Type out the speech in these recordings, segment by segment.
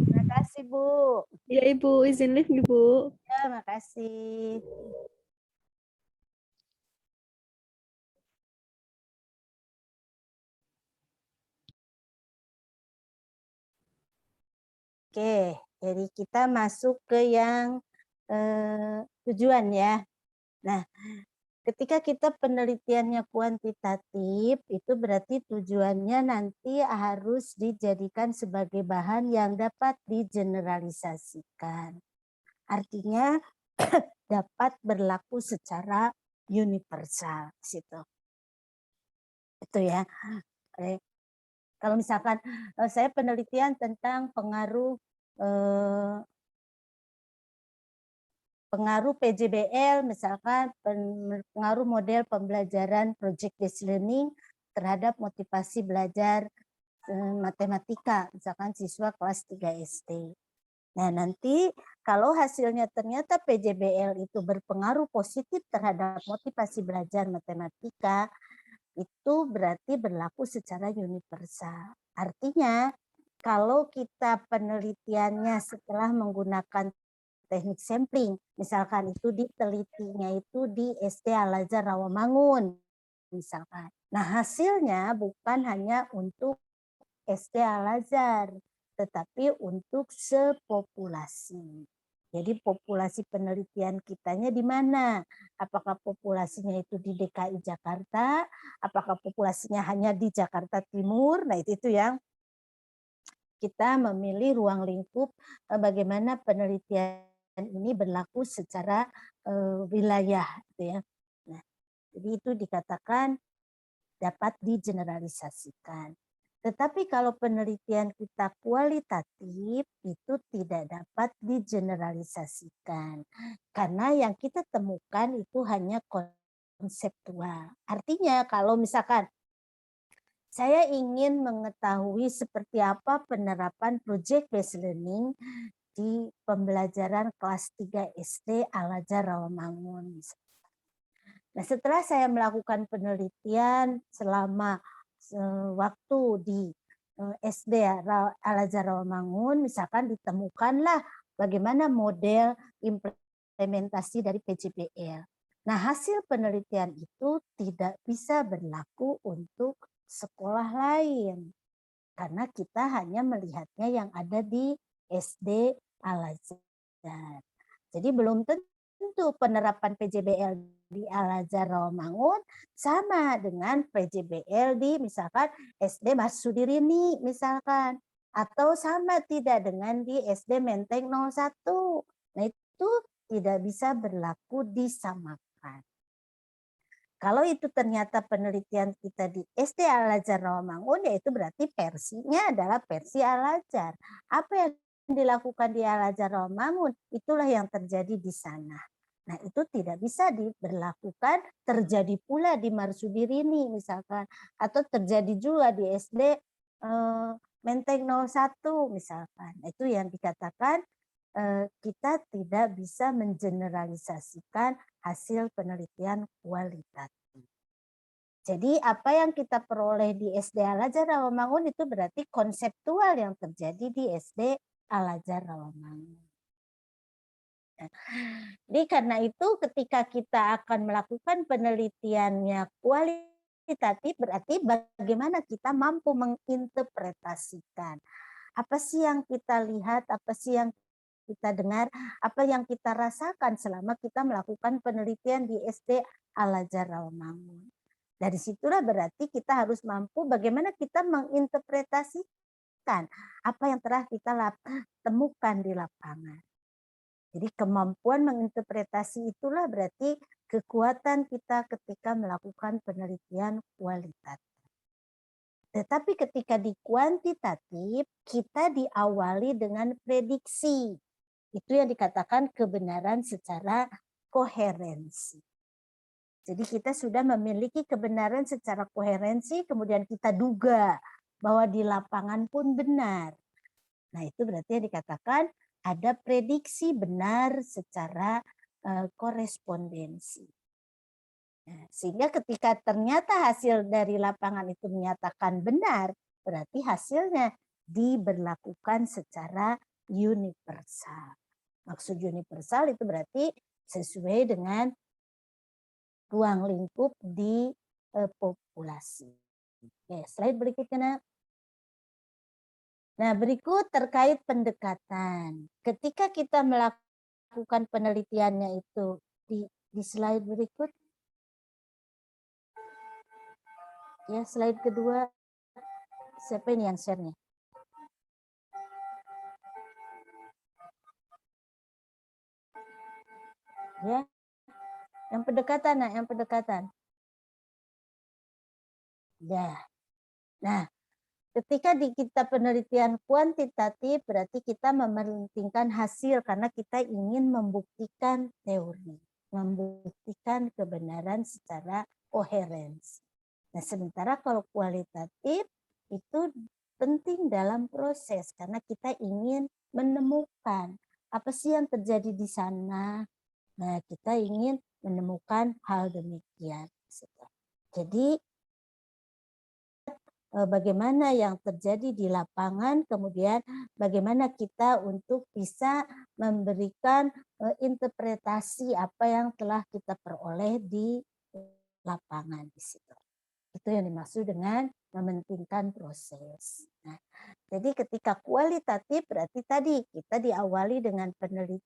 Terima kasih, Bu. Ya, Ibu, izin live, Ibu. Ya, makasih. Oke, jadi kita masuk ke yang tujuan ya. Nah, ketika kita penelitiannya kuantitatif, itu berarti tujuannya nanti harus dijadikan sebagai bahan yang dapat digeneralisasikan. Artinya dapat berlaku secara universal situ. Itu ya. Kalau misalkan saya penelitian tentang pengaruh PJBL, misalkan pengaruh model pembelajaran project based learning terhadap motivasi belajar matematika, misalkan siswa kelas 3 SD. Nah, nanti kalau hasilnya ternyata PJBL itu berpengaruh positif terhadap motivasi belajar matematika, itu berarti berlaku secara universal. Artinya, kalau kita penelitiannya setelah menggunakan teknik sampling, misalkan itu ditelitinya itu di SD Al-Azhar Rawamangun, misalkan. Nah, hasilnya bukan hanya untuk SD Al-Azhar, tetapi untuk sepopulasi. Jadi populasi penelitian kitanya di mana? Apakah populasinya itu di DKI Jakarta? Apakah populasinya hanya di Jakarta Timur? Nah, itu yang kita memilih ruang lingkup bagaimana penelitian ini berlaku secara wilayah, gitu ya. Nah, jadi itu dikatakan dapat digeneralisasikan. Tetapi kalau penelitian kita kualitatif itu tidak dapat digeneralisasikan. Karena yang kita temukan itu hanya konseptual. Artinya kalau misalkan saya ingin mengetahui seperti apa penerapan project based learning di pembelajaran kelas 3 SD Al-Azhar Rawamangun. Nah, setelah saya melakukan penelitian selama waktu di SD Al-Azhar Rawamangun, misalkan ditemukanlah bagaimana model implementasi dari PJBL. Nah, hasil penelitian itu tidak bisa berlaku untuk sekolah lain karena kita hanya melihatnya yang ada di SD Al-Azhar. Jadi belum tentu penerapan PJBL di Al-Azhar Rawamangun sama dengan PJBL di misalkan SD Masudirini misalkan, atau sama tidak dengan di SD Menteng 01. Nah, itu tidak bisa berlaku disamakan. Kalau itu ternyata penelitian kita di SD Al-Azhar Rawamangun, ya itu berarti versinya adalah versi Al-Azhar. Apa yang dilakukan di Al-Azhar Rawamangun, itulah yang terjadi di sana. Nah, itu tidak bisa diberlakukan terjadi pula di Marsudirini misalkan, atau terjadi juga di SD Menteng 01 misalkan. Itu yang dikatakan kita tidak bisa mengeneralisasikan hasil penelitian kualitatif. Jadi apa yang kita peroleh di SD Al-Azhar Rawamangun itu berarti konseptual yang terjadi di SD Al-Azhar Rawamangun. Jadi karena itu ketika kita akan melakukan penelitiannya kualitatif berarti bagaimana kita mampu menginterpretasikan. Apa sih yang kita lihat, apa sih yang kita dengar, apa yang kita rasakan selama kita melakukan penelitian di SD Al-Azhar Rawamangun. Dari situlah berarti kita harus mampu bagaimana kita menginterpretasikan apa yang telah kita temukan di lapangan. Jadi kemampuan menginterpretasi itulah berarti kekuatan kita ketika melakukan penelitian kualitatif. Tetapi ketika di kuantitatif, kita diawali dengan prediksi. Itu yang dikatakan kebenaran secara koherensi. Jadi kita sudah memiliki kebenaran secara koherensi, kemudian kita duga bahwa di lapangan pun benar. Nah, itu berarti yang dikatakan ada prediksi benar secara korespondensi. Nah, sehingga ketika ternyata hasil dari lapangan itu menyatakan benar, berarti hasilnya diberlakukan secara universal. Maksud universal itu berarti sesuai dengan ruang lingkup di populasi. Oke, slide berikutnya, Nak. Nah, berikut terkait pendekatan. Ketika kita melakukan penelitiannya itu di slide berikut. Ya, slide kedua. Siapa ini yang share-nya? Ya. Yang pendekatan, nah, yang pendekatan. Ya. Nah, ketika di kita penelitian kuantitatif berarti kita mementingkan hasil karena kita ingin membuktikan teori, membuktikan kebenaran secara koherensi. Nah, sementara kalau kualitatif itu penting dalam proses karena kita ingin menemukan apa sih yang terjadi di sana. Nah, kita ingin menemukan hal demikian. Jadi bagaimana yang terjadi di lapangan, kemudian bagaimana kita untuk bisa memberikan interpretasi apa yang telah kita peroleh di lapangan di situ. Itu yang dimaksud dengan mementingkan proses. Nah, jadi ketika kualitatif berarti tadi kita diawali dengan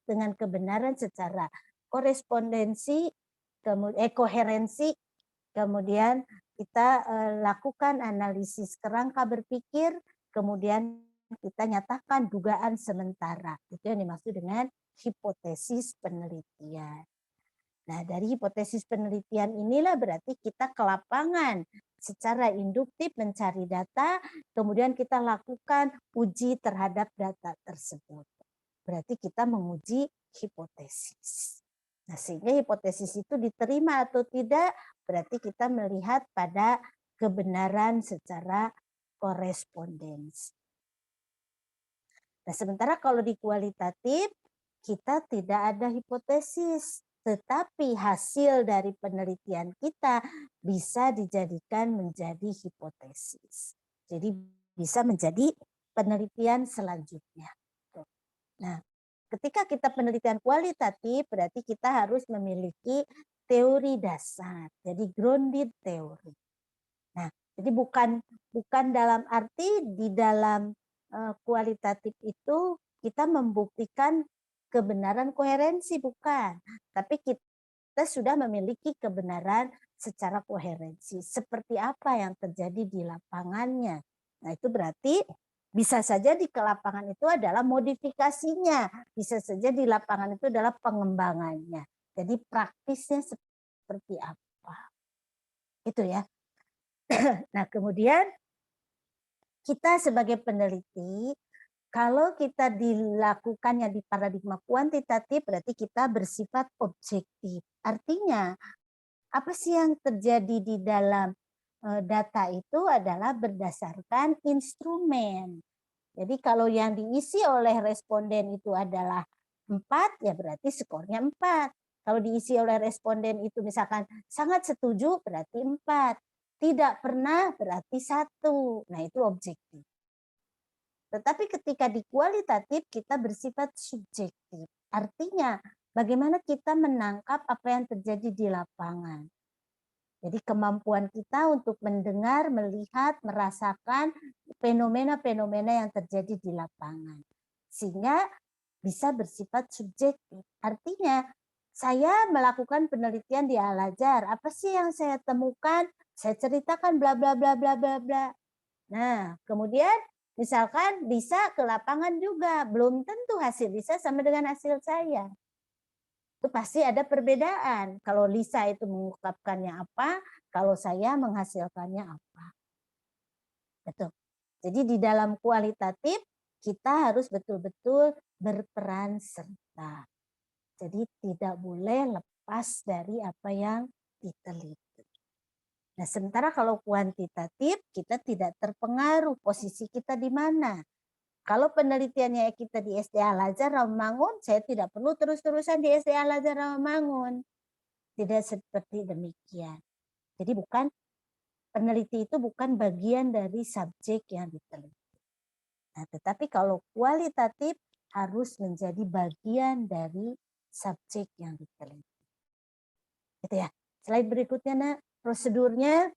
dengan kebenaran secara korespondensi, kemudian koherensi, kemudian kita lakukan analisis kerangka berpikir, kemudian kita nyatakan dugaan sementara. Itu yang dimaksud dengan hipotesis penelitian. Nah, dari hipotesis penelitian inilah berarti kita ke lapangan secara induktif mencari data, kemudian kita lakukan uji terhadap data tersebut. Berarti kita menguji hipotesis. Nah, sehingga hipotesis itu diterima atau tidak, berarti kita melihat pada kebenaran secara korespondensi. Nah, sementara kalau di kualitatif, kita tidak ada hipotesis, tetapi hasil dari penelitian kita bisa dijadikan menjadi hipotesis. Jadi bisa menjadi penelitian selanjutnya. Nah, ketika kita penelitian kualitatif, berarti kita harus memiliki teori dasar, jadi grounded teori. Nah, jadi bukan dalam arti di dalam kualitatif itu kita membuktikan kebenaran koherensi, bukan. Tapi kita sudah memiliki kebenaran secara koherensi. Seperti apa yang terjadi di lapangannya. Nah, itu berarti bisa saja di lapangan itu adalah modifikasinya. Bisa saja di lapangan itu adalah pengembangannya. Jadi praktisnya seperti apa. Itu ya. Nah, kemudian kita sebagai peneliti, kalau kita dilakukannya di paradigma kuantitatif, berarti kita bersifat objektif. Artinya, apa sih yang terjadi di dalam data itu adalah berdasarkan instrumen. Jadi kalau yang diisi oleh responden itu adalah 4, ya berarti skornya 4. Kalau diisi oleh responden itu misalkan sangat setuju, berarti 4. Tidak pernah berarti 1. Nah, itu objektif. Tetapi ketika di kualitatif kita bersifat subjektif. Artinya bagaimana kita menangkap apa yang terjadi di lapangan. Jadi kemampuan kita untuk mendengar, melihat, merasakan fenomena-fenomena yang terjadi di lapangan. Sehingga bisa bersifat subjektif. Artinya saya melakukan penelitian di Al-Azhar. Apa sih yang saya temukan? Saya ceritakan bla bla bla bla bla bla. Nah, kemudian misalkan bisa ke lapangan juga. Belum tentu hasil Lisa sama dengan hasil saya. Itu pasti ada perbedaan. Kalau Lisa itu mengungkapkannya apa, kalau saya menghasilkannya apa. Betul. Jadi di dalam kualitatif kita harus betul-betul berperan serta. Jadi tidak boleh lepas dari apa yang diteliti. Nah, sementara kalau kuantitatif kita tidak terpengaruh posisi kita di mana. Kalau penelitiannya kita di SDA Al-Azhar Rawamangun, saya tidak perlu terus-terusan di SDA Al-Azhar Rawamangun. Tidak seperti demikian. Jadi peneliti itu bukan bagian dari subjek yang diteliti. Nah, tetapi kalau kualitatif harus menjadi bagian dari subjek yang diteliti. Gitu ya. Slide berikutnya, Nak. Prosedurnya,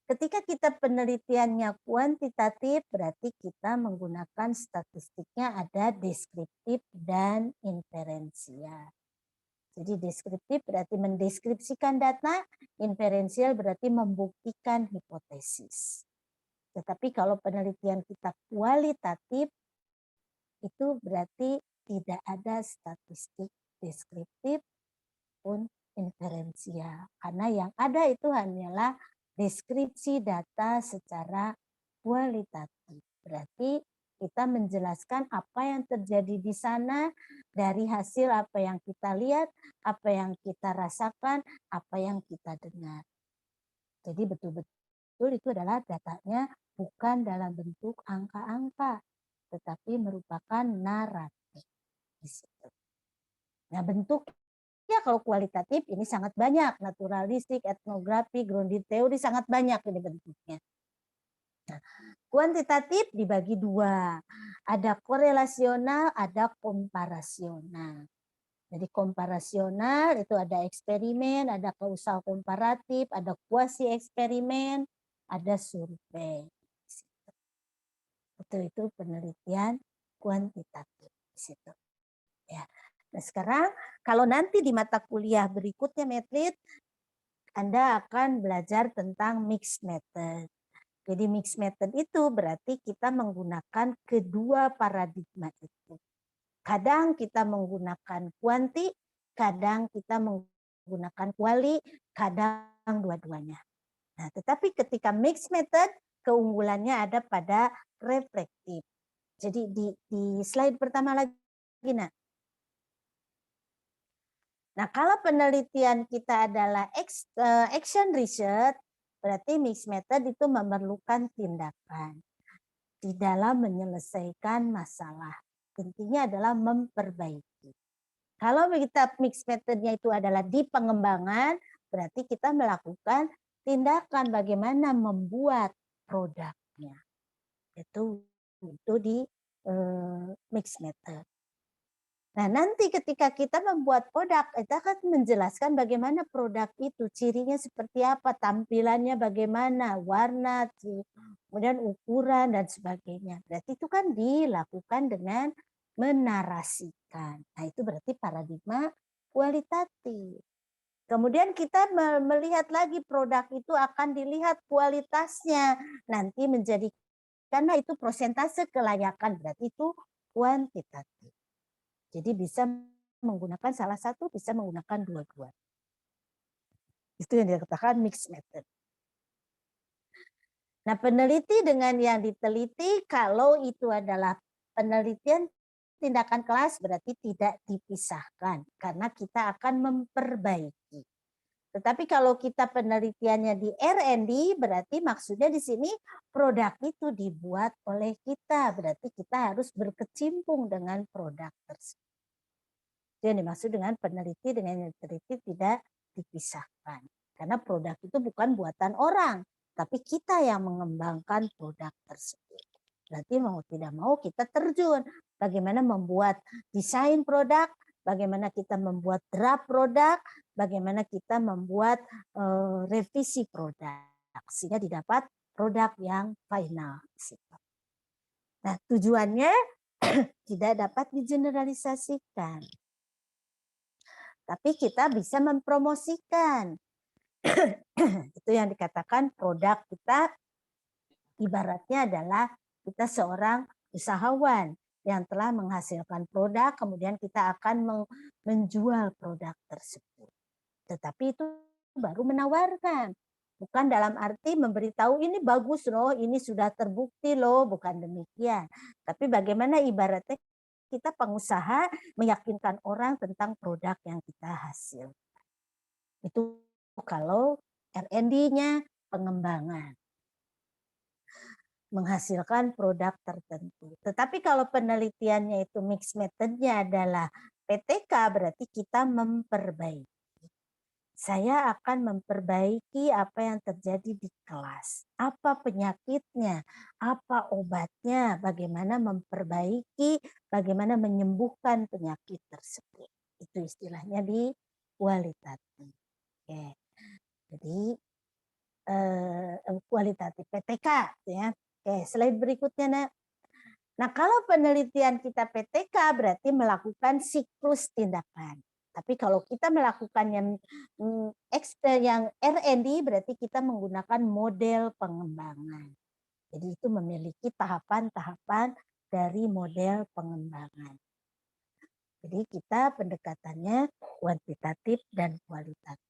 ketika kita penelitiannya kuantitatif, berarti kita menggunakan statistiknya ada deskriptif dan inferensial. Jadi deskriptif berarti mendeskripsikan data, inferensial berarti membuktikan hipotesis. Tetapi kalau penelitian kita kualitatif, itu berarti tidak ada statistik deskriptif pun inferensial. Karena yang ada itu hanyalah deskripsi data secara kualitatif. Berarti kita menjelaskan apa yang terjadi di sana dari hasil apa yang kita lihat, apa yang kita rasakan, apa yang kita dengar. Jadi betul-betul itu adalah datanya bukan dalam bentuk angka-angka, tetapi merupakan naratif. Nah, bentuknya kalau kualitatif ini sangat banyak, naturalistik, etnografi, grounded teori sangat banyak ini bentuknya. Nah, kuantitatif dibagi dua, ada korelasional, ada komparasional. Jadi komparasional itu ada eksperimen, ada kausal komparatif, ada kuasi eksperimen, ada survei. Itu penelitian kuantitatif di situ. Ya. Nah, sekarang kalau nanti di mata kuliah berikutnya Metrit, Anda akan belajar tentang mixed method. Jadi mixed method itu berarti kita menggunakan kedua paradigma itu. Kadang kita menggunakan kuanti, kadang kita menggunakan kuali, kadang dua-duanya. Nah, tetapi ketika mixed method, keunggulannya ada pada reflektif. Jadi di slide pertama lagi, nah. Nah, kalau penelitian kita adalah action research, berarti mixed method itu memerlukan tindakan di dalam menyelesaikan masalah. Intinya adalah memperbaiki. Kalau kita mixed methodnya itu adalah di pengembangan, berarti kita melakukan tindakan bagaimana membuat produknya. Itu di mixed method. Nah, nanti ketika kita membuat produk, kita akan menjelaskan bagaimana produk itu, cirinya seperti apa, tampilannya bagaimana, warna, kemudian ukuran, dan sebagainya. Berarti itu kan dilakukan dengan menarasikan. Nah, itu berarti paradigma kualitatif. Kemudian kita melihat lagi produk itu akan dilihat kualitasnya. Nanti menjadi, karena itu prosentase kelayakan, berarti itu kuantitatif. Jadi bisa menggunakan salah satu, bisa menggunakan dua-dua. Itu yang dikatakan mixed method. Nah, peneliti dengan yang diteliti, kalau itu adalah penelitian tindakan kelas berarti tidak dipisahkan karena kita akan memperbaiki. Tetapi kalau kita penelitiannya di R&D berarti maksudnya di sini produk itu dibuat oleh kita, berarti kita harus berkecimpung dengan produk tersebut. Yang dimaksud dengan peneliti dengan yang diteliti tidak dipisahkan. Karena produk itu bukan buatan orang, tapi kita yang mengembangkan produk tersebut. Berarti mau tidak mau kita terjun. Bagaimana membuat desain produk, bagaimana kita membuat draft produk, bagaimana kita membuat revisi produk. Sehingga didapat produk yang final. Nah, tujuannya tidak dapat digeneralisasikan. Tapi kita bisa mempromosikan. Itu yang dikatakan produk kita ibaratnya adalah kita seorang usahawan yang telah menghasilkan produk, kemudian kita akan menjual produk tersebut. Tetapi itu baru menawarkan. Bukan dalam arti memberitahu ini bagus loh, ini sudah terbukti loh, bukan demikian. Tapi bagaimana ibaratnya kita pengusaha meyakinkan orang tentang produk yang kita hasil. Itu kalau R&D-nya pengembangan. Menghasilkan produk tertentu. Tetapi kalau penelitiannya itu mixed method-nya adalah PTK, berarti kita memperbaiki. Saya akan memperbaiki apa yang terjadi di kelas. Apa penyakitnya, apa obatnya, bagaimana memperbaiki, bagaimana menyembuhkan penyakit tersebut. Itu istilahnya di kualitatif. Oke. Jadi kualitatif PTK ya. Oke, slide berikutnya Nak. Nah, kalau penelitian kita PTK berarti melakukan siklus tindakan. Tapi kalau kita melakukan yang R&D berarti kita menggunakan model pengembangan. Jadi itu memiliki tahapan-tahapan dari model pengembangan. Jadi kita pendekatannya kuantitatif dan kualitatif.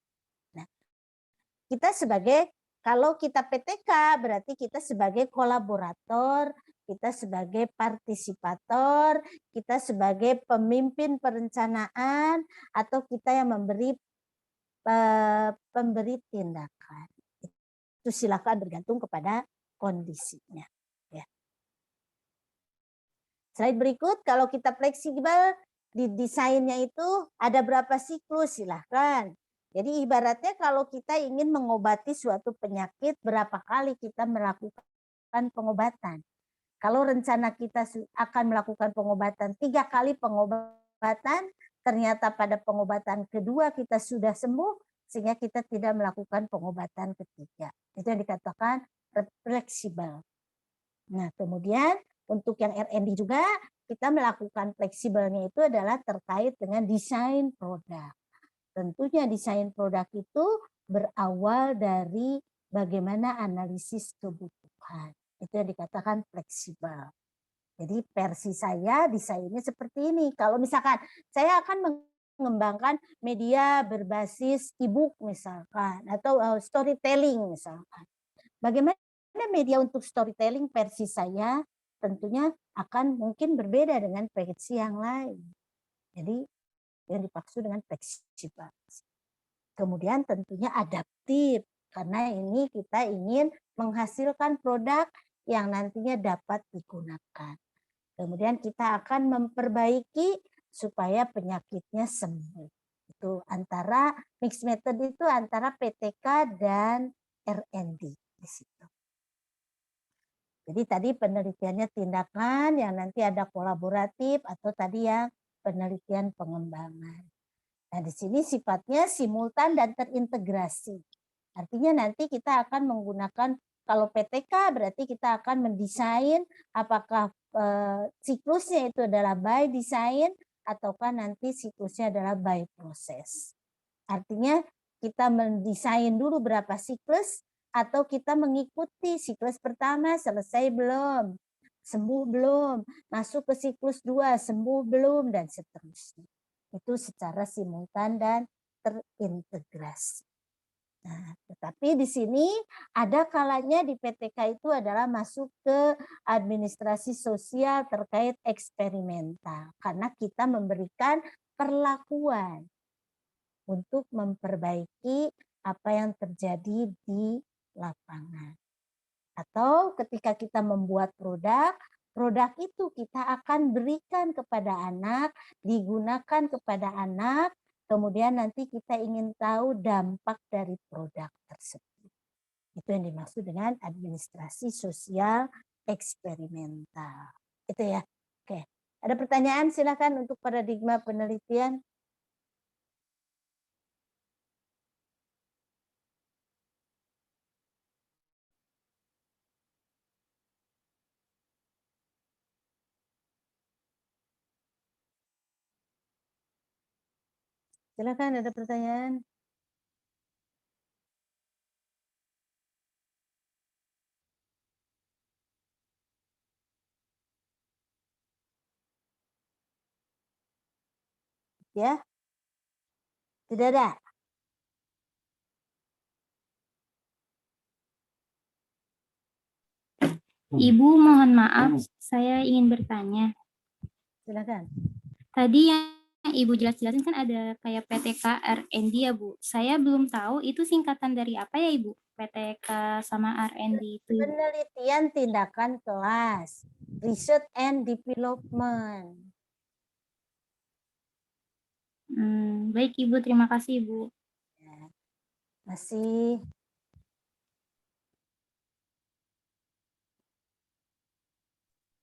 Nah, kita kalau kita PTK berarti kita sebagai kolaborator, kita sebagai partisipator, kita sebagai pemimpin perencanaan, atau kita yang pemberi tindakan. Itu silakan bergantung kepada kondisinya. Ya. Slide berikut, kalau kita fleksibel di desainnya itu ada berapa siklus silahkan. Jadi ibaratnya kalau kita ingin mengobati suatu penyakit, berapa kali kita melakukan pengobatan. Kalau rencana kita akan melakukan pengobatan 3 kali pengobatan, ternyata pada pengobatan kedua kita sudah sembuh, sehingga kita tidak melakukan pengobatan ketiga. Itu yang dikatakan fleksibel. Nah, kemudian untuk yang R&D juga kita melakukan fleksibelnya itu adalah terkait dengan desain produk. Tentunya desain produk itu berawal dari bagaimana analisis kebutuhan. Itu yang dikatakan fleksibel. Jadi versi saya desainnya seperti ini. Kalau misalkan saya akan mengembangkan media berbasis e-book misalkan, atau storytelling misalkan. Bagaimana media untuk storytelling versi saya tentunya akan mungkin berbeda dengan versi yang lain. Jadi yang dimaksud dengan fleksibel. Kemudian tentunya adaptif, karena ini kita ingin menghasilkan produk yang nantinya dapat digunakan. Kemudian kita akan memperbaiki supaya penyakitnya sembuh. Itu antara mixed method itu antara PTK dan R&D di situ. Jadi tadi penelitiannya tindakan, yang nanti ada kolaboratif, atau tadi yang penelitian pengembangan. Nah, di sini sifatnya simultan dan terintegrasi. Artinya nanti kita akan menggunakan, kalau PTK berarti kita akan mendesain apakah siklusnya itu adalah by design ataukah nanti siklusnya adalah by proses. Artinya kita mendesain dulu berapa siklus, atau kita mengikuti siklus pertama selesai belum, sembuh belum, masuk ke siklus 2 sembuh belum, dan seterusnya. Itu secara simultan dan terintegrasi. Nah, tetapi di sini ada kalanya di PTK itu adalah masuk ke administrasi sosial terkait eksperimental, karena kita memberikan perlakuan untuk memperbaiki apa yang terjadi di lapangan. Atau ketika kita membuat produk, produk itu kita akan berikan kepada anak, digunakan kepada anak, kemudian nanti kita ingin tahu dampak dari produk tersebut. Itu yang dimaksud dengan administrasi sosial eksperimental. Itu ya. Oke. Ada pertanyaan silakan untuk paradigma penelitian. Silakan, ada pertanyaan. Ya. Tidak ada. Ibu, mohon maaf, saya ingin bertanya. Silakan. Tadi yang Ibu jelas-jelasin kan ada kayak PTK R&D ya, Bu. Saya belum tahu itu singkatan dari apa ya, Ibu? PTK sama R&D itu. Penelitian tindakan kelas, research and development. Baik, Ibu. Terima kasih, Ibu. Masih.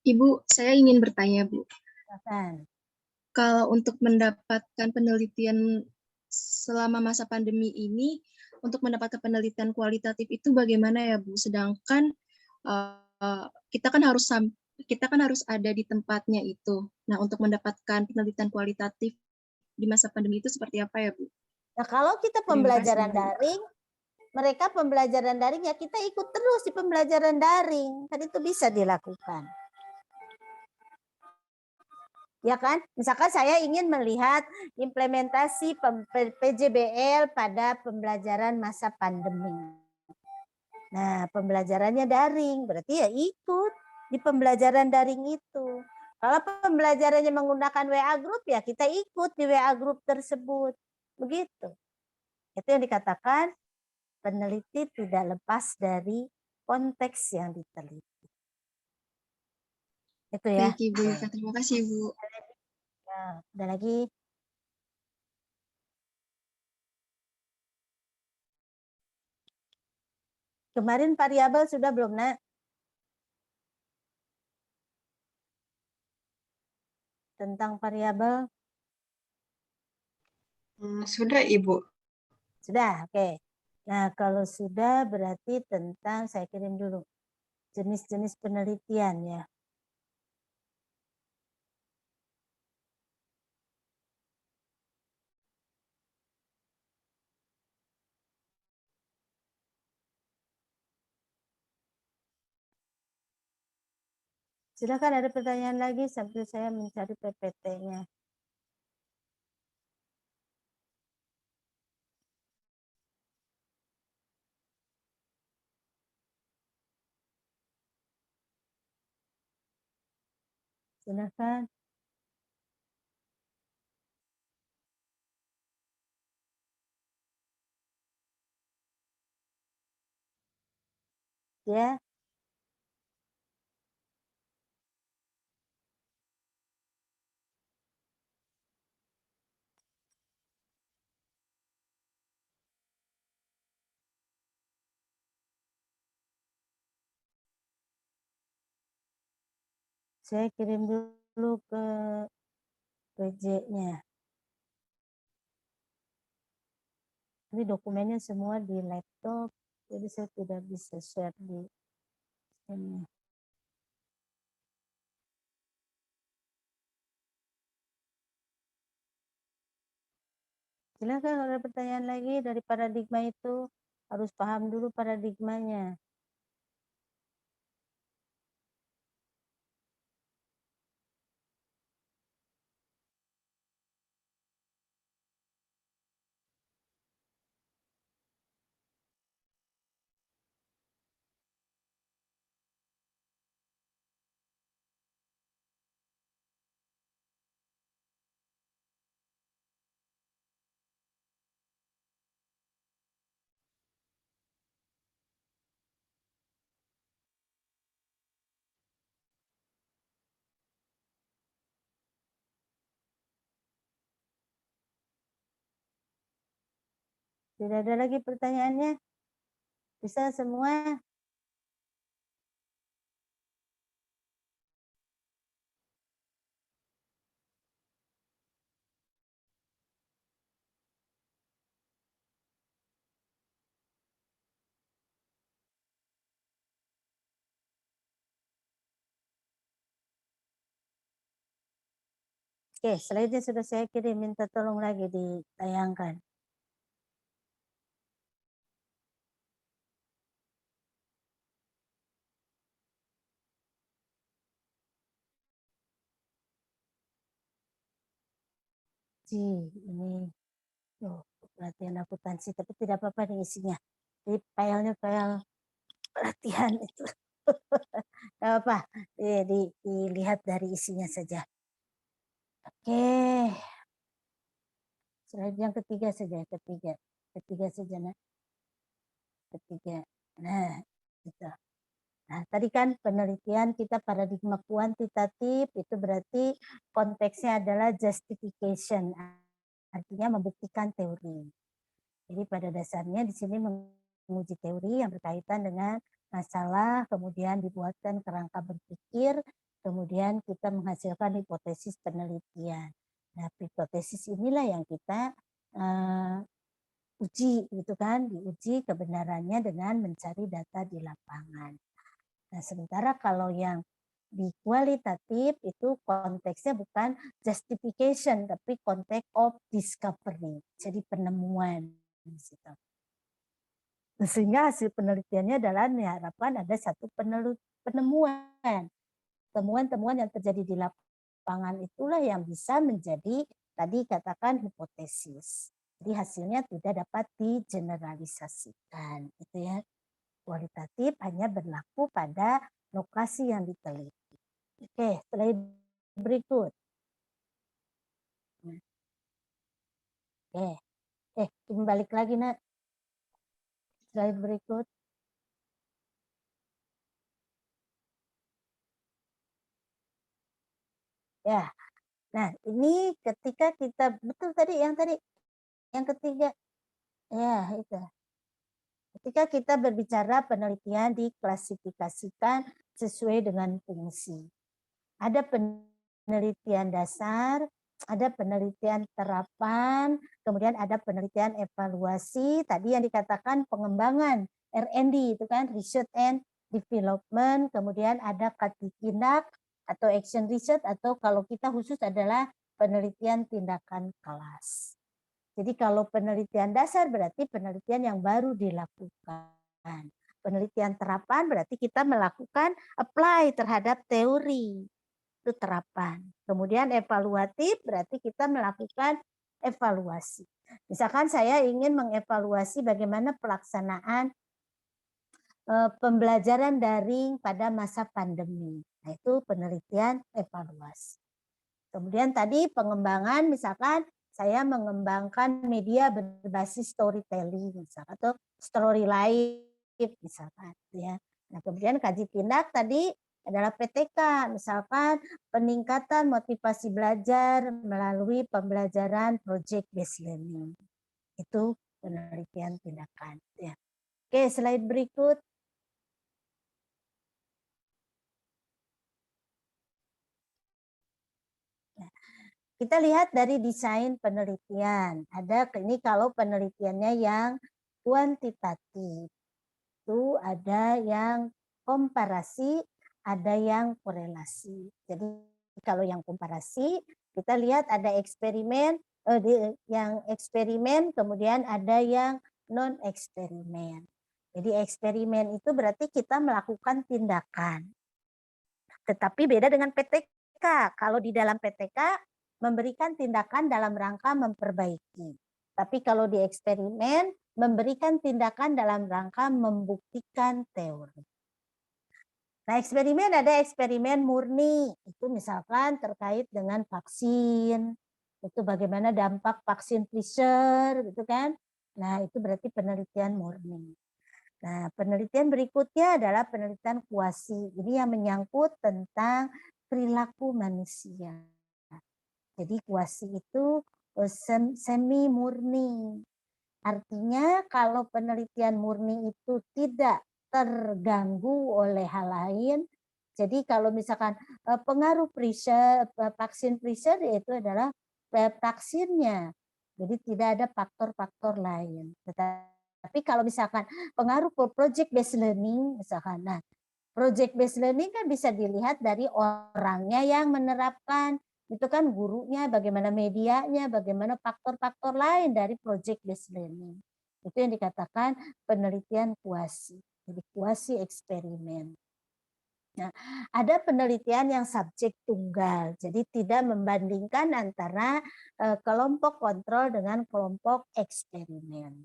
Ibu, saya ingin bertanya, Bu. Silakan. Kalau untuk mendapatkan penelitian selama masa pandemi ini, untuk mendapatkan penelitian kualitatif itu bagaimana ya, Bu? Sedangkan kita kan harus ada di tempatnya itu. Nah, untuk mendapatkan penelitian kualitatif di masa pandemi itu seperti apa ya, Bu? Nah, kalau kita Terima pembelajaran kasih, Bu. daring, mereka pembelajaran daring ya kita ikut terus di pembelajaran daring. Kan itu bisa dilakukan. Ya kan? Misalkan saya ingin melihat implementasi PJBL pada pembelajaran masa pandemi. Nah, pembelajarannya daring, berarti ya ikut di pembelajaran daring itu. Kalau pembelajarannya menggunakan WA group ya kita ikut di WA group tersebut. Begitu. Itu yang dikatakan peneliti tidak lepas dari konteks yang diteliti. Itu ya. Baik, Ibu Yuka. Terima kasih, Bu. Nah, ada lagi. Kemarin variabel sudah belum, Nak? Tentang variabel? Sudah, Ibu. Sudah, oke. Nah, kalau sudah berarti tentang, saya kirim dulu, jenis-jenis penelitian ya. Silakan ada pertanyaan lagi sambil saya mencari PPT-nya. Silakan. Ya. Saya kirim dulu ke PJ-nya. Ini dokumennya semua di laptop, jadi saya tidak bisa share di sini. Silakan kalau ada pertanyaan lagi dari paradigma itu, harus paham dulu paradigmanya. Tidak ada lagi pertanyaannya? Bisa semua? Oke, slide-nya sudah saya kirim, minta tolong lagi ditayangkan. Ini pelatihan akuntansi, tapi tidak apa-apa nih isinya. Di filenya file pelatihan itu. Tidak apa, dilihat dari isinya saja. Oke, slide yang ketiga saja, ketiga saja, nah. Ketiga. Nah, gitu. Nah, tadi kan penelitian kita paradigma kuantitatif, itu berarti konteksnya adalah justification, artinya membuktikan teori. Jadi pada dasarnya di sini menguji teori yang berkaitan dengan masalah, kemudian dibuatkan kerangka berpikir, kemudian kita menghasilkan hipotesis penelitian. Nah, hipotesis inilah yang kita uji, gitu kan, diuji kebenarannya dengan mencari data di lapangan. Nah, sementara kalau yang di kualitatif itu konteksnya bukan justification, tapi konteks of discovery, jadi penemuan di situ. Sehingga hasil penelitiannya adalah diharapkan ada satu penemuan. Temuan-temuan yang terjadi di lapangan itulah yang bisa menjadi tadi katakan hipotesis. Jadi hasilnya tidak dapat digeneralisasikan, gitu ya. Kualitatif hanya berlaku pada lokasi yang diteliti. Oke, slide berikut. Oke, kembali lagi nak. Slide berikut. Ya, nah ini ketika kita betul tadi yang ketiga, ya itu. Ketika kita berbicara penelitian diklasifikasikan sesuai dengan fungsi. Ada penelitian dasar, ada penelitian terapan, kemudian ada penelitian evaluasi, tadi yang dikatakan pengembangan R&D itu kan, research and development, kemudian ada tindak atau action research, atau kalau kita khusus adalah penelitian tindakan kelas. Jadi kalau penelitian dasar berarti penelitian yang baru dilakukan. Penelitian terapan berarti kita melakukan apply terhadap teori. Itu terapan. Kemudian evaluatif berarti kita melakukan evaluasi. Misalkan saya ingin mengevaluasi bagaimana pelaksanaan pembelajaran daring pada masa pandemi. Nah, itu penelitian evaluasi. Kemudian tadi pengembangan, misalkan saya mengembangkan media berbasis storytelling, misalkan, atau story life, misalkan. Ya. Nah, kemudian kaji tindak tadi adalah PTK, misalkan peningkatan motivasi belajar melalui pembelajaran project based learning. Itu penelitian tindakan. Ya. Oke, slide berikut. Kita lihat dari desain penelitian. Ada ini kalau penelitiannya yang kuantitatif. Itu ada yang komparasi, ada yang korelasi. Jadi kalau yang komparasi, kita lihat ada eksperimen, yang eksperimen, kemudian ada yang non eksperimen. Jadi eksperimen itu berarti kita melakukan tindakan. Tetapi beda dengan PTK. Kalau di dalam PTK memberikan tindakan dalam rangka memperbaiki. Tapi kalau di eksperimen memberikan tindakan dalam rangka membuktikan teori. Nah, eksperimen ada eksperimen murni, itu misalkan terkait dengan vaksin, itu bagaimana dampak vaksin Pfizer, gitu kan? Nah, itu berarti penelitian murni. Nah, penelitian berikutnya adalah penelitian kuasi. Ini yang menyangkut tentang perilaku manusia. Jadi kuasi itu semi murni. Artinya kalau penelitian murni itu tidak terganggu oleh hal lain. Jadi kalau misalkan pengaruh vaksin Pfizer yaitu adalah vaksinnya. Jadi tidak ada faktor-faktor lain. Tapi kalau misalkan pengaruh project based learning misalkan, nah project based learning kan bisa dilihat dari orangnya yang menerapkan, itu kan gurunya, bagaimana medianya, bagaimana faktor-faktor lain dari project based learning. Itu yang dikatakan penelitian kuasi. Jadi kuasi eksperimen. Nah, ada penelitian yang subjek tunggal. Jadi tidak membandingkan antara kelompok kontrol dengan kelompok eksperimen.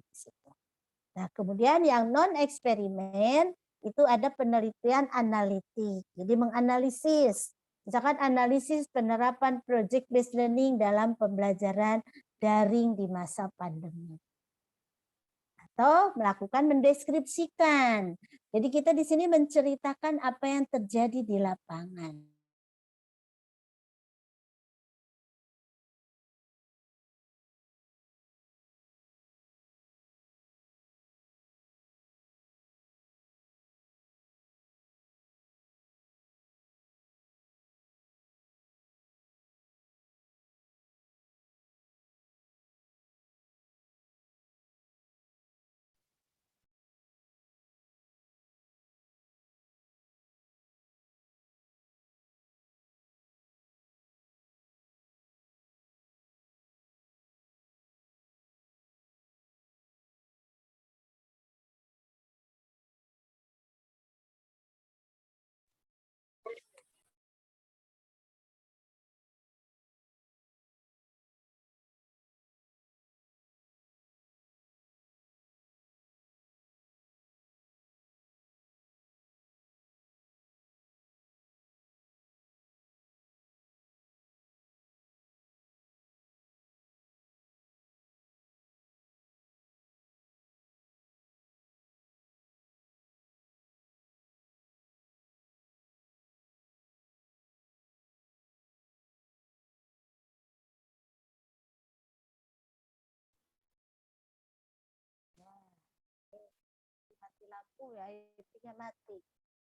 Nah, kemudian yang non eksperimen itu ada penelitian analitik. Jadi menganalisis. Misalkan analisis penerapan project based learning dalam pembelajaran daring di masa pandemi. Atau melakukan mendeskripsikan. Jadi kita di sini menceritakan apa yang terjadi di lapangan. lampu ya, IP-nya mati.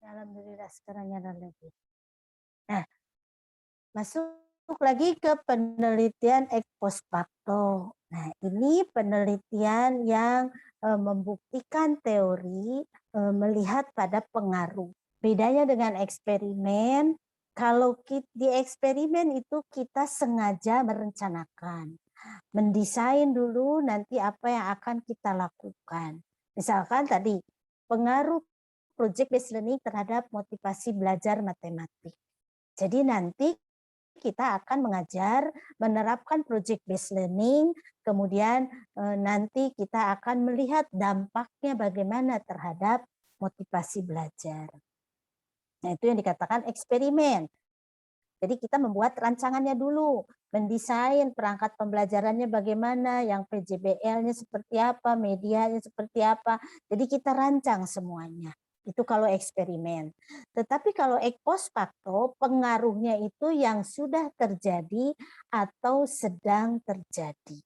Alhamdulillah sekarang nyala lagi. Nah, masuk lagi ke penelitian ex post facto. Nah, ini penelitian yang membuktikan teori melihat pada pengaruh. Bedanya dengan eksperimen, kalau di eksperimen itu kita sengaja merencanakan, mendesain dulu nanti apa yang akan kita lakukan. Misalkan tadi pengaruh project based learning terhadap motivasi belajar matematik. Jadi nanti kita akan mengajar menerapkan project based learning, kemudian nanti kita akan melihat dampaknya bagaimana terhadap motivasi belajar. Nah, itu yang dikatakan eksperimen. Jadi kita membuat rancangannya dulu, mendesain perangkat pembelajarannya bagaimana, yang PJBL-nya seperti apa, medianya seperti apa. Jadi kita rancang semuanya. Itu kalau eksperimen. Tetapi kalau ex post facto, pengaruhnya itu yang sudah terjadi atau sedang terjadi.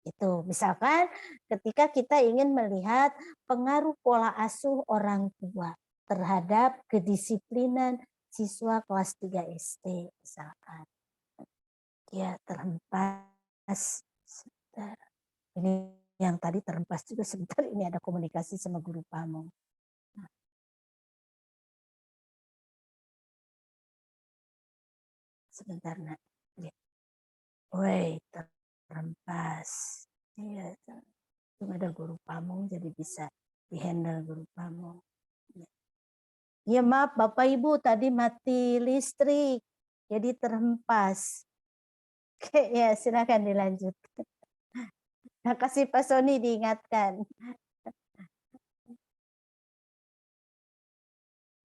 Itu misalkan ketika kita ingin melihat pengaruh pola asuh orang tua terhadap kedisiplinan siswa kelas 3 SD misalkan. Ya terhempas sebentar. Ini yang tadi terhempas juga sebentar, ini ada komunikasi sama guru pamong. Sebentar nak. Ya. Woi, terhempas. Iya, itu ada guru pamong jadi bisa dihandle guru pamong. Ya maaf Bapak Ibu tadi mati listrik jadi terhempas. Oke ya silakan dilanjut. Terima kasih Pak Sony diingatkan.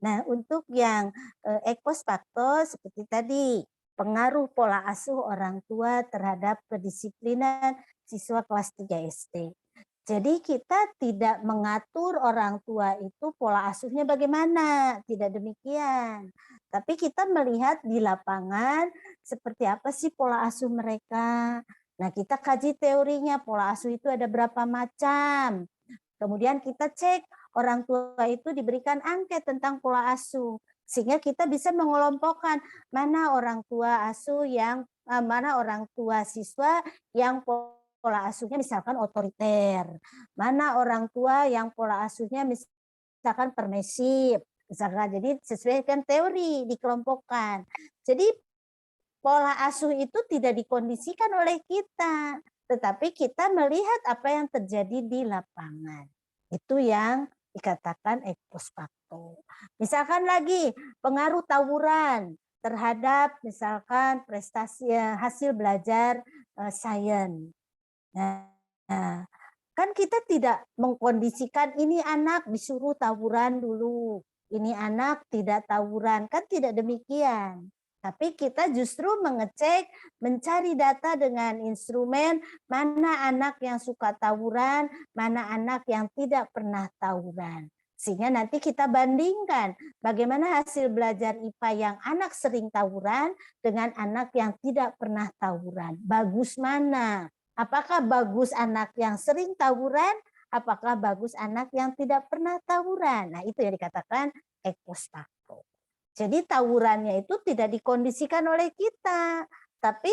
Nah untuk yang ex post facto seperti tadi pengaruh pola asuh orang tua terhadap kedisiplinan siswa kelas 3 SD. Jadi kita tidak mengatur orang tua itu pola asuhnya bagaimana, tidak demikian. Tapi kita melihat di lapangan seperti apa sih pola asuh mereka. Nah kita kaji teorinya, pola asuh itu ada berapa macam. Kemudian kita cek orang tua itu diberikan angket tentang pola asuh. Sehingga kita bisa mengelompokkan mana orang tua asuh yang, mana orang tua siswa yang pola asuhnya misalkan otoriter, mana orang tua yang pola asuhnya misalkan permisif, misalkan. Jadi sesuai dengan teori dikelompokkan. Jadi pola asuh itu tidak dikondisikan oleh kita, tetapi kita melihat apa yang terjadi di lapangan. Itu yang dikatakan ex post facto. Misalkan lagi pengaruh tawuran terhadap misalkan prestasi hasil belajar sains. Nah, kan kita tidak mengkondisikan ini anak disuruh tawuran dulu, ini anak tidak tawuran, kan tidak demikian. Tapi kita justru mengecek, mencari data dengan instrumen mana anak yang suka tawuran, mana anak yang tidak pernah tawuran. Sehingga nanti kita bandingkan bagaimana hasil belajar IPA yang anak sering tawuran dengan anak yang tidak pernah tawuran. Bagus mana? Apakah bagus anak yang sering tawuran? Apakah bagus anak yang tidak pernah tawuran? Nah, itu yang dikatakan ex post facto. Jadi tawurannya itu tidak dikondisikan oleh kita. Tapi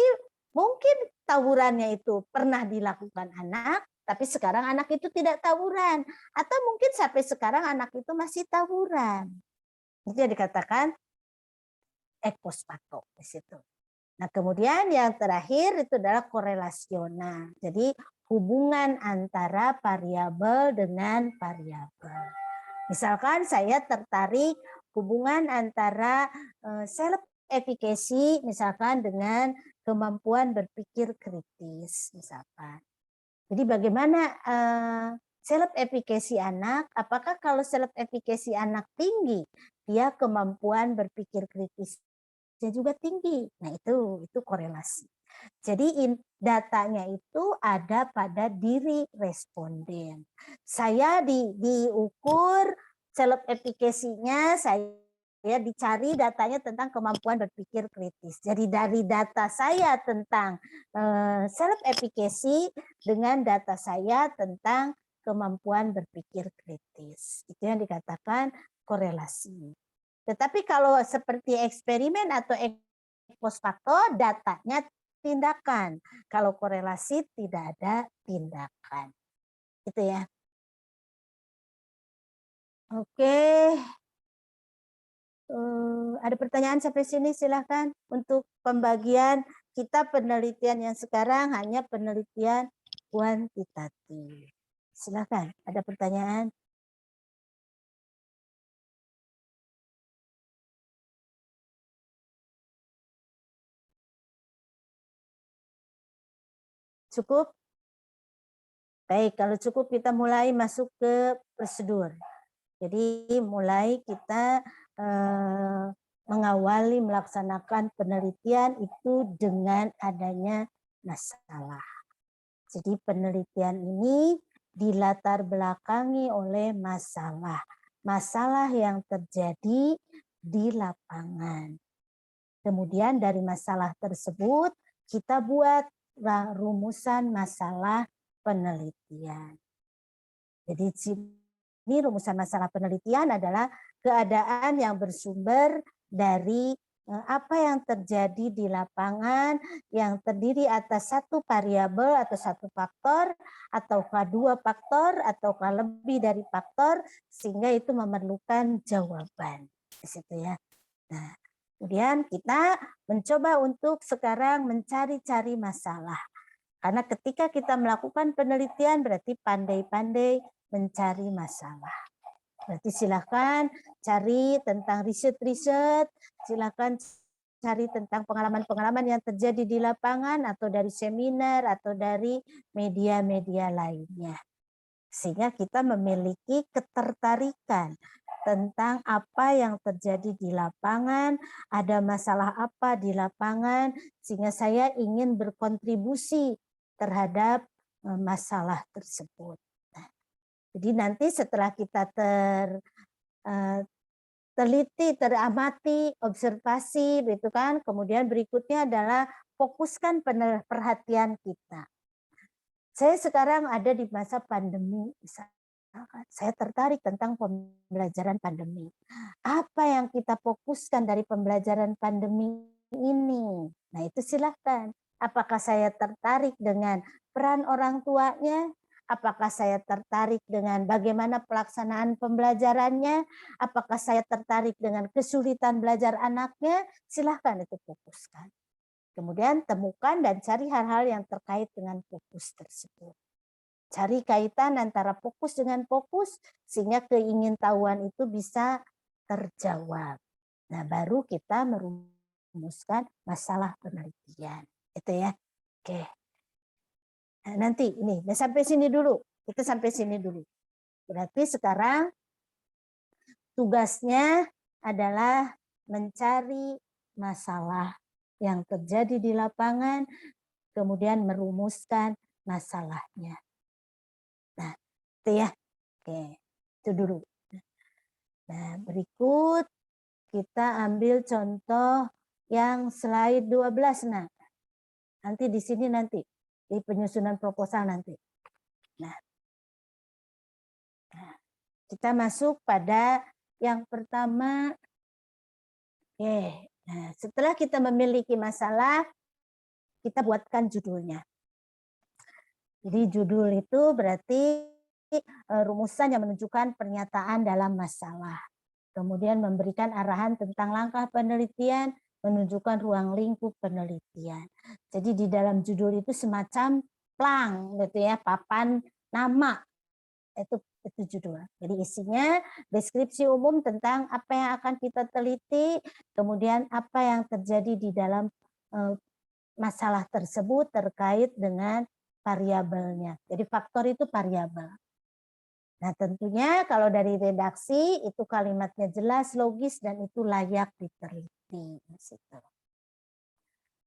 mungkin tawurannya itu pernah dilakukan anak, tapi sekarang anak itu tidak tawuran. Atau mungkin sampai sekarang anak itu masih tawuran. Itu yang dikatakan ex post facto di situ. Nah, kemudian yang terakhir itu adalah korelasional. Jadi hubungan antara variabel dengan variabel. Misalkan saya tertarik hubungan antara self efficacy misalkan dengan kemampuan berpikir kritis misalkan. Jadi bagaimana self efficacy anak? Apakah kalau self efficacy anak tinggi, dia kemampuan berpikir kritis juga tinggi. Nah, itu korelasi. Jadi datanya itu ada pada diri responden. Saya diukur self efficacy-nya, saya dicari datanya tentang kemampuan berpikir kritis. Jadi dari data saya tentang self efficacy dengan data saya tentang kemampuan berpikir kritis. Itu yang dikatakan korelasi. Tetapi kalau seperti eksperimen atau ex post facto, datanya tindakan. Kalau korelasi tidak ada tindakan. Itu ya. Oke. Ada pertanyaan sampai sini, silahkan. Untuk pembagian kita penelitian yang sekarang hanya penelitian kuantitatif. Silahkan, ada pertanyaan? Cukup? Baik, kalau cukup kita mulai masuk ke prosedur. Jadi mulai kita mengawali melaksanakan penelitian itu dengan adanya masalah. Jadi penelitian ini dilatar belakangi oleh masalah. Masalah yang terjadi di lapangan. Kemudian dari masalah tersebut kita buat rumusan masalah penelitian. Jadi ini rumusan masalah penelitian adalah keadaan yang bersumber dari apa yang terjadi di lapangan yang terdiri atas satu variabel atau satu faktor, ataukah dua faktor, ataukah lebih dari faktor, sehingga itu memerlukan jawaban. Di situ ya. Nah, kemudian kita mencoba untuk sekarang mencari-cari masalah. Karena ketika kita melakukan penelitian berarti pandai-pandai mencari masalah. Berarti silakan cari tentang riset-riset, silakan cari tentang pengalaman-pengalaman yang terjadi di lapangan atau dari seminar atau dari media-media lainnya. Sehingga kita memiliki ketertarikan tentang apa yang terjadi di lapangan, ada masalah apa di lapangan, sehingga saya ingin berkontribusi terhadap masalah tersebut. Jadi nanti setelah kita teliti, teramati, observasi, gitu kan. Kemudian berikutnya adalah fokuskan perhatian kita. Saya sekarang ada di masa pandemi, saya tertarik tentang pembelajaran pandemi. Apa yang kita fokuskan dari pembelajaran pandemi ini? Nah itu silahkan. Apakah saya tertarik dengan peran orang tuanya? Apakah saya tertarik dengan bagaimana pelaksanaan pembelajarannya? Apakah saya tertarik dengan kesulitan belajar anaknya? Silahkan itu fokuskan. Kemudian temukan dan cari hal-hal yang terkait dengan fokus tersebut. Cari kaitan antara fokus dengan fokus sehingga keingintahuan itu bisa terjawab. Nah, baru kita merumuskan masalah penelitian. Itu ya. Oke. Nah, nanti ini, sampai sini dulu. Kita sampai sini dulu. Berarti sekarang tugasnya adalah mencari masalah yang terjadi di lapangan, kemudian merumuskan masalahnya. Nah, itu ya. Oke, itu dulu. Nah, berikut kita ambil contoh yang slide 12. Nah, nanti di sini nanti. Di penyusunan proposal nanti. Nah, kita masuk pada yang pertama. Oke, nah, setelah kita memiliki masalah, kita buatkan judulnya. Jadi judul itu berarti rumusan yang menunjukkan pernyataan dalam masalah. Kemudian memberikan arahan tentang langkah penelitian, menunjukkan ruang lingkup penelitian. Jadi di dalam judul itu semacam plang gitu ya, papan nama. Itu judul. Jadi isinya deskripsi umum tentang apa yang akan kita teliti, kemudian apa yang terjadi di dalam masalah tersebut terkait dengan variabelnya. Jadi faktor itu variabel. Nah, tentunya kalau dari redaksi itu kalimatnya jelas, logis, dan itu layak diteliti.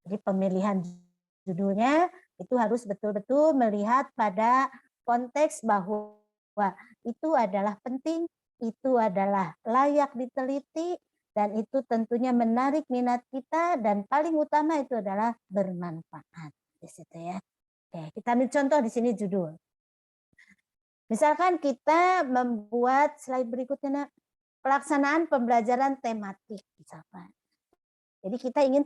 Jadi pemilihan judulnya itu harus betul-betul melihat pada konteks bahwa itu adalah penting, itu adalah layak diteliti, dan itu tentunya menarik minat kita, dan paling utama itu adalah bermanfaat. Di situ ya. Oke, kita ambil contoh di sini judul. Misalkan kita membuat slide berikutnya, Nak. Pelaksanaan pembelajaran tematik misalkan. Jadi kita ingin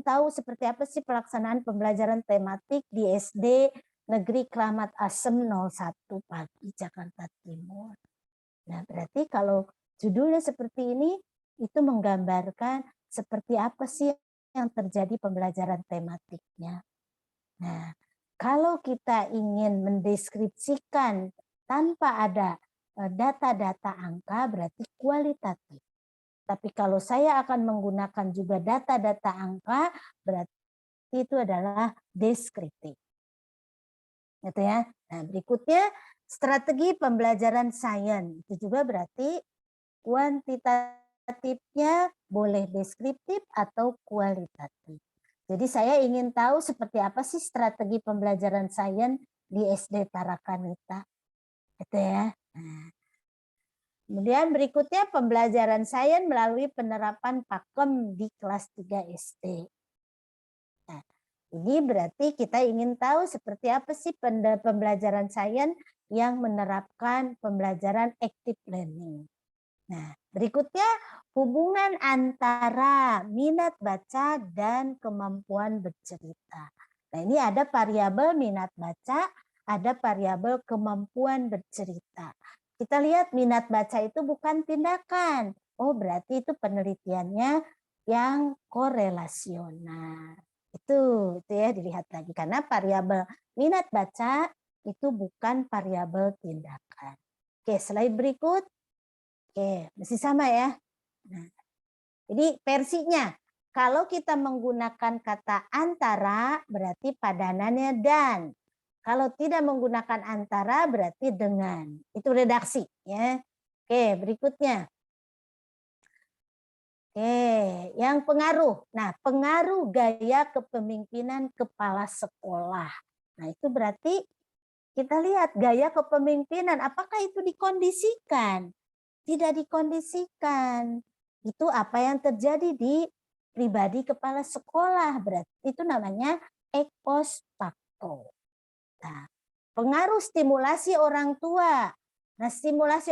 tahu seperti apa sih pelaksanaan pembelajaran tematik di SD Negeri Kramat Asem 01 Pagi Jakarta Timur. Nah, berarti kalau judulnya seperti ini itu menggambarkan seperti apa sih yang terjadi pembelajaran tematiknya. Nah, kalau kita ingin mendeskripsikan tanpa ada data-data angka berarti kualitatif. Tapi kalau saya akan menggunakan juga data-data angka berarti itu adalah deskriptif. Gitu ya. Nah, berikutnya strategi pembelajaran sains. Itu juga berarti kuantitatifnya boleh deskriptif atau kualitatif. Jadi saya ingin tahu seperti apa sih strategi pembelajaran sains di SD Tarakanita. Gitu ya. Nah, kemudian berikutnya pembelajaran sains melalui penerapan pakem di kelas 3 SD. Nah, ini berarti kita ingin tahu seperti apa sih pembelajaran sains yang menerapkan pembelajaran active learning. Nah, berikutnya hubungan antara minat baca dan kemampuan bercerita. Nah, ini ada variabel minat baca, ada variabel kemampuan bercerita. Kita lihat minat baca itu bukan tindakan. Oh, berarti itu penelitiannya yang korelasional. Itu ya dilihat lagi karena variabel minat baca itu bukan variabel tindakan. Oke, slide berikut. Oke, masih sama ya. Nah, jadi versinya kalau kita menggunakan kata antara berarti padanannya dan. Kalau tidak menggunakan antara berarti dengan. Itu redaksi ya. Oke, berikutnya. Oke, yang pengaruh. Nah, pengaruh gaya kepemimpinan kepala sekolah. Nah, itu berarti kita lihat gaya kepemimpinan apakah itu dikondisikan? Tidak dikondisikan. Itu apa yang terjadi di pribadi kepala sekolah. Berarti itu namanya ex post facto. Nah, pengaruh stimulasi orang tua. Nah, stimulasi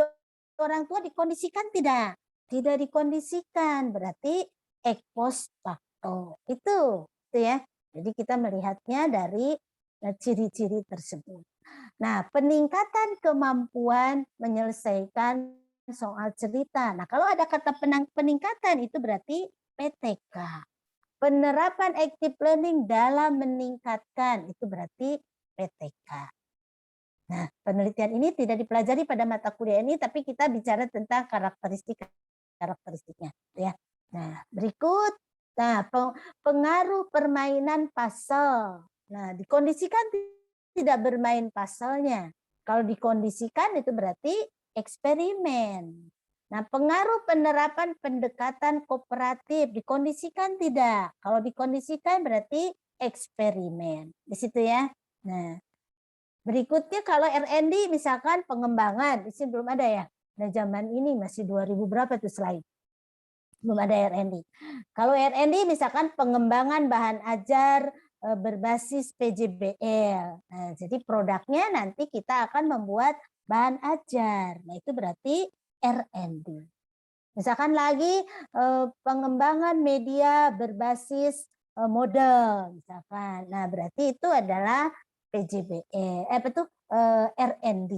orang tua dikondisikan tidak? Tidak dikondisikan, berarti ex post facto. Itu ya. Jadi kita melihatnya dari ciri-ciri tersebut. Nah, peningkatan kemampuan menyelesaikan soal cerita. Nah, kalau ada kata peningkatan itu berarti PTK. Penerapan active learning dalam meningkatkan itu berarti PTK. Nah, penelitian ini tidak dipelajari pada mata kuliah ini, tapi kita bicara tentang karakteristiknya, ya. Nah, berikut, nah pengaruh permainan puzzle. Nah, dikondisikan tidak bermain puzzle-nya. Kalau dikondisikan itu berarti eksperimen. Nah, pengaruh penerapan pendekatan kooperatif dikondisikan tidak. Kalau dikondisikan berarti eksperimen. Di situ ya. Nah, berikutnya kalau R&D misalkan pengembangan, di sini belum ada ya. Nah, zaman ini masih 2000 berapa tuh slide. Belum ada R&D. Kalau R&D misalkan pengembangan bahan ajar berbasis PJBL. Nah, jadi produknya nanti kita akan membuat bahan ajar. Nah, itu berarti R&D. Misalkan lagi pengembangan media berbasis model misalkan. Nah, berarti itu adalah PJBE, R&D.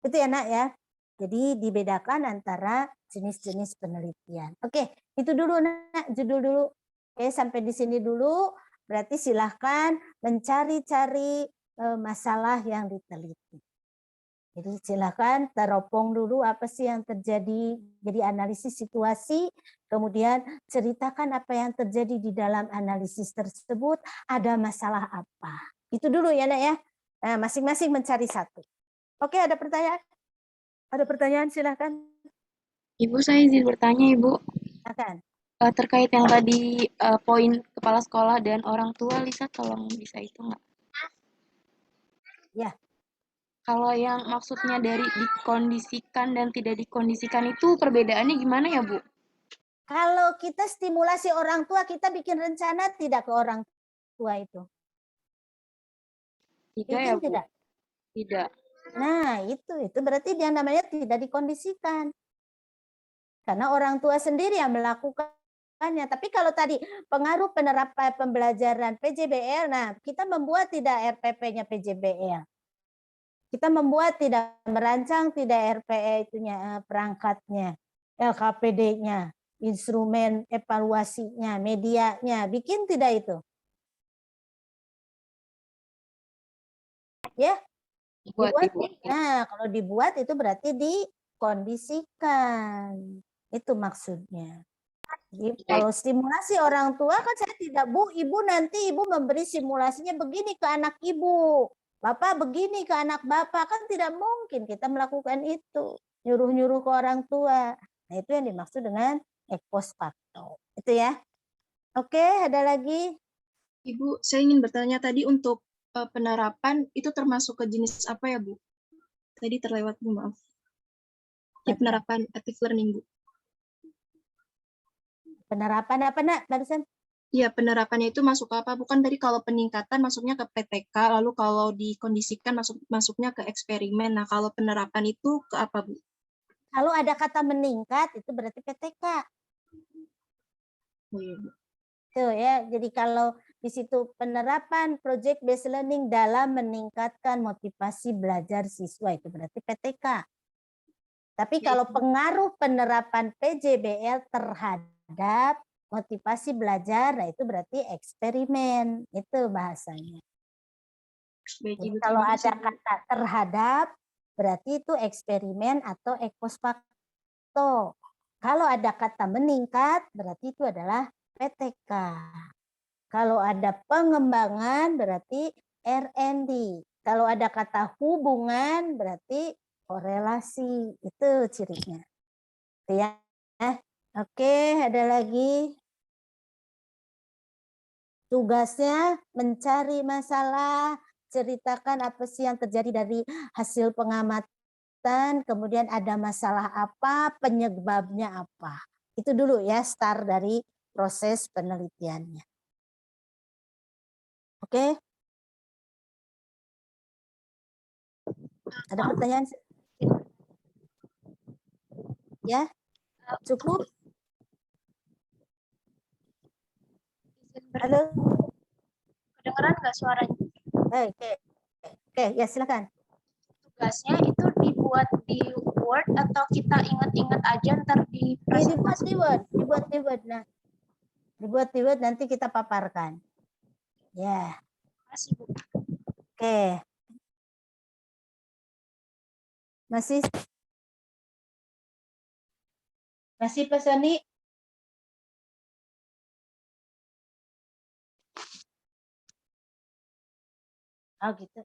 Itu ya Nak ya. Jadi dibedakan antara jenis-jenis penelitian. Oke, itu dulu Nak, judul dulu. Oke, sampai di sini dulu. Berarti silahkan mencari-cari masalah yang diteliti. Jadi silakan teropong dulu apa sih yang terjadi, jadi analisis situasi, kemudian ceritakan apa yang terjadi di dalam analisis tersebut, ada masalah apa. Itu dulu ya Nak ya, nah, masing-masing mencari satu. Oke, ada pertanyaan? Ada pertanyaan silakan. Ibu, saya izin bertanya, Ibu. Silakan. Terkait yang tadi poin kepala sekolah dan orang tua, Lisa tolong bisa itu nggak? Ya. Kalau yang maksudnya dari dikondisikan dan tidak dikondisikan itu perbedaannya gimana ya, Bu? Kalau kita stimulasi orang tua, kita bikin rencana tidak ke orang tua itu? Tidak ya, Bu? Tidak. Tidak. Nah, itu berarti yang namanya tidak dikondisikan. Karena orang tua sendiri yang melakukannya. Tapi kalau tadi pengaruh penerapan pembelajaran PJBL, nah kita membuat tidak RPP-nya PJBL. Kita membuat tidak merancang tidak RPE itunya perangkatnya, LKPD-nya, instrumen evaluasinya, medianya, bikin tidak itu? Ya, dibuat. Nah, kalau dibuat itu berarti dikondisikan. Itu maksudnya. Jadi kalau stimulasi orang tua kan saya tidak, Bu, Ibu nanti Ibu memberi simulasinya begini ke anak Ibu. Bapak begini ke anak Bapak, kan tidak mungkin kita melakukan itu. Nyuruh-nyuruh ke orang tua. Nah, itu yang dimaksud dengan ex post facto. Itu ya. Oke, ada lagi? Ibu, saya ingin bertanya tadi untuk penerapan itu termasuk ke jenis apa ya, Bu? Tadi terlewat, Bu, maaf. Ya, penerapan active learning, Bu. Penerapan apa, Nak, barusan? Iya, penerapannya itu masuk ke apa? Bukan tadi kalau peningkatan masuknya ke PTK, lalu kalau dikondisikan masuknya ke eksperimen. Nah, kalau penerapan itu ke apa, Bu? Kalau ada kata meningkat, itu berarti PTK. Oh, iya, Bu. Tuh ya, jadi kalau di situ penerapan project based learning dalam meningkatkan motivasi belajar siswa, itu berarti PTK. Tapi kalau pengaruh penerapan PJBL terhadap motivasi belajar, nah itu berarti eksperimen, itu bahasanya. Baik, Jadi Ibu, kalau terima ada kasih, Bu. kata terhadap, berarti itu eksperimen atau ex post facto. Kalau ada kata meningkat, berarti itu adalah PTK. Kalau ada pengembangan, berarti R&D. Kalau ada kata hubungan, berarti korelasi. Itu cirinya. Itu ya. Oke, ada lagi. Tugasnya mencari masalah, ceritakan apa sih yang terjadi dari hasil pengamatan, kemudian ada masalah apa, penyebabnya apa. Itu dulu ya, start dari proses penelitiannya. Oke? Ada pertanyaan? Ya? Cukup? Halo? Kedengeran nggak suaranya? Oke, ya silakan. Tugasnya itu dibuat di Word atau kita ingat-ingat aja ntar di Dibuat presentasi? di Word. Nah, dibuat di Word nanti kita paparkan. Ya. Makasih, Bu. Oke. Masih Pak Soni? Oh gitu.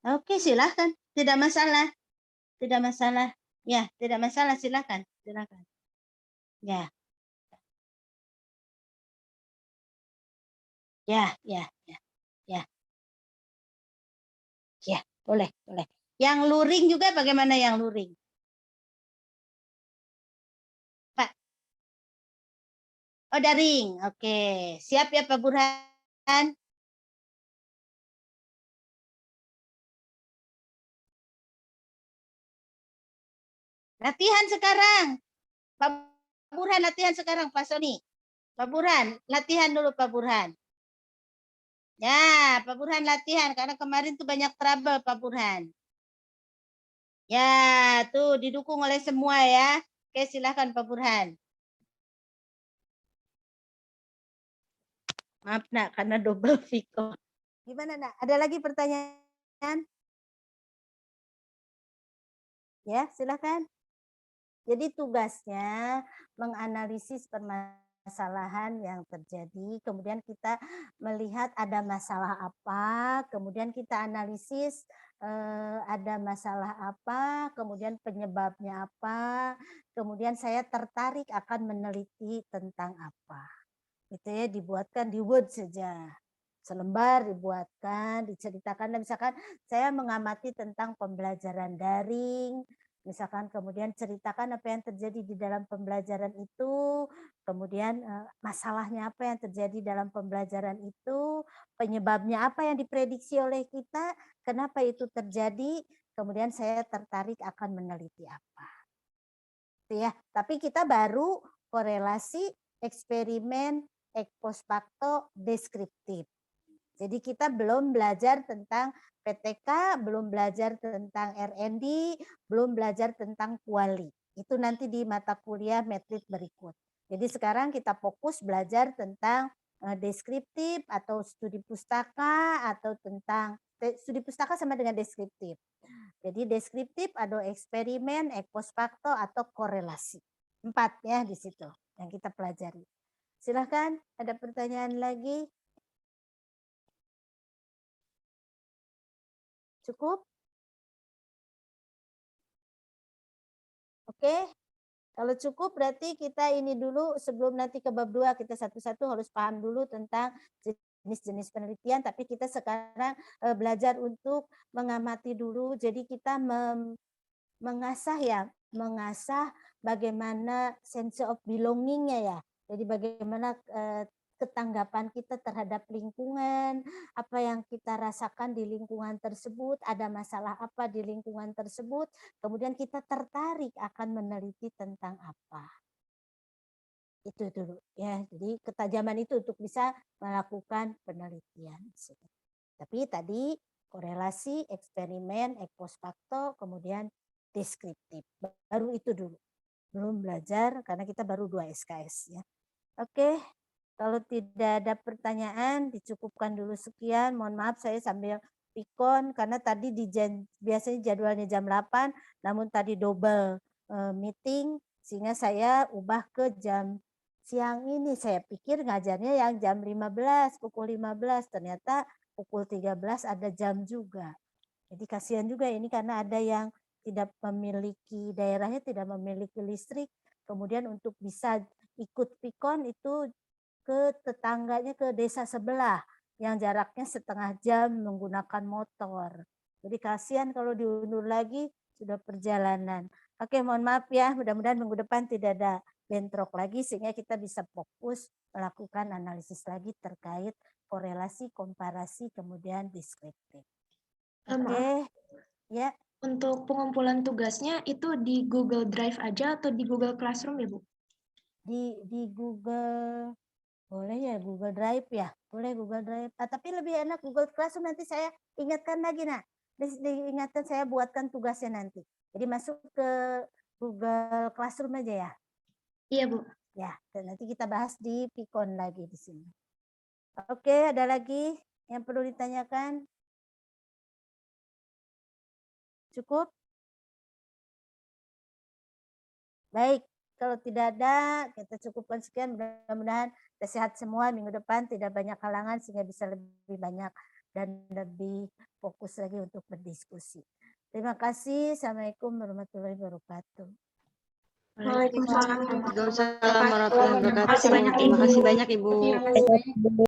Oke, silahkan. Tidak masalah. Tidak masalah. Ya, tidak masalah. Silahkan. Silahkan. Ya. Ya, ya, ya. Ya. Ya, boleh, boleh. Yang luring juga bagaimana yang luring? Pak. Oh, daring. Oke. Siap ya Pak Burhan? Latihan sekarang. Pak Burhan latihan sekarang Pak Soni. Pak Burhan, latihan dulu Pak Burhan. Ya, Pak Burhan latihan karena kemarin tuh banyak trouble Pak Burhan. Ya, tuh didukung oleh semua ya. Oke, silahkan Pak Burhan. Maaf nak, karena double Viko. Gimana nak? Ada lagi pertanyaan? Ya, silahkan. Jadi tugasnya menganalisis permasalahan yang terjadi, kemudian kita melihat ada masalah apa, kemudian kita analisis ada masalah apa, kemudian penyebabnya apa, kemudian saya tertarik akan meneliti tentang apa. Itu ya, dibuatkan di Word saja. Selembar dibuatkan, diceritakan, dan misalkan saya mengamati tentang pembelajaran daring, misalkan kemudian ceritakan apa yang terjadi di dalam pembelajaran itu, kemudian masalahnya apa yang terjadi dalam pembelajaran itu, penyebabnya apa yang diprediksi oleh kita, kenapa itu terjadi, kemudian saya tertarik akan meneliti apa. Itu ya, tapi kita baru korelasi, eksperimen, ex post facto, deskriptif. Jadi kita belum belajar tentang PTK, belum belajar tentang R&D, belum belajar tentang kuali. Itu nanti di mata kuliah metrik berikut. Jadi sekarang kita fokus belajar tentang deskriptif atau studi pustaka, atau tentang studi pustaka sama dengan deskriptif. Jadi deskriptif atau eksperimen, ex post facto, atau korelasi. 4 ya di situ yang kita pelajari. Silahkan, ada pertanyaan lagi? Cukup? Oke, kalau cukup berarti kita ini dulu, sebelum nanti ke bab 2 kita satu-satu harus paham dulu tentang jenis-jenis penelitian, tapi kita sekarang belajar untuk mengamati dulu. Jadi kita mengasah bagaimana sense of belonging-nya ya. Jadi bagaimana ketanggapan kita terhadap lingkungan, apa yang kita rasakan di lingkungan tersebut, ada masalah apa di lingkungan tersebut, kemudian kita tertarik akan meneliti tentang apa. Itu dulu ya. Jadi ketajaman itu untuk bisa melakukan penelitian. Tapi tadi korelasi, eksperimen, ex post facto, kemudian deskriptif. Baru itu dulu. Belum belajar karena kita baru 2 SKS ya. Oke. Kalau tidak ada pertanyaan, dicukupkan dulu sekian. Mohon maaf saya sambil pikon karena tadi biasanya jadwalnya jam 8, namun tadi double meeting sehingga saya ubah ke jam siang ini. Saya pikir ngajarnya yang jam 15, pukul 15, ternyata pukul 13 ada jam juga. Jadi kasihan juga ini karena ada yang tidak memiliki, daerahnya tidak memiliki listrik, kemudian untuk bisa ikut pikon itu ke tetangganya, ke desa sebelah yang jaraknya setengah jam menggunakan motor. Jadi kasihan kalau diundur lagi, sudah perjalanan. Oke, mohon maaf ya, mudah-mudahan minggu depan tidak ada bentrok lagi sehingga kita bisa fokus melakukan analisis lagi terkait korelasi, komparasi, kemudian deskriptif. Oke, ya. Untuk pengumpulan tugasnya itu di Google Drive aja atau di Google Classroom ya, Bu? Di Google, boleh ya Google Drive ya, boleh Google Drive. Tapi lebih enak Google Classroom, nanti saya ingatkan lagi diingatkan, saya buatkan tugasnya nanti. Jadi masuk ke Google Classroom aja ya. Iya Bu. Ya, dan nanti kita bahas di Pikon lagi di sini. Oke, ada lagi yang perlu ditanyakan? Cukup? Baik, kalau tidak ada, kita cukupkan sekian. Mudah-mudahan kita sehat semua, minggu depan tidak banyak halangan sehingga bisa lebih banyak dan lebih fokus lagi untuk berdiskusi. Terima kasih. Assalamualaikum warahmatullahi wabarakatuh. Waalaikumsalam. Waalaikumsalam warahmatullahi wabarakatuh. Terima kasih banyak Ibu.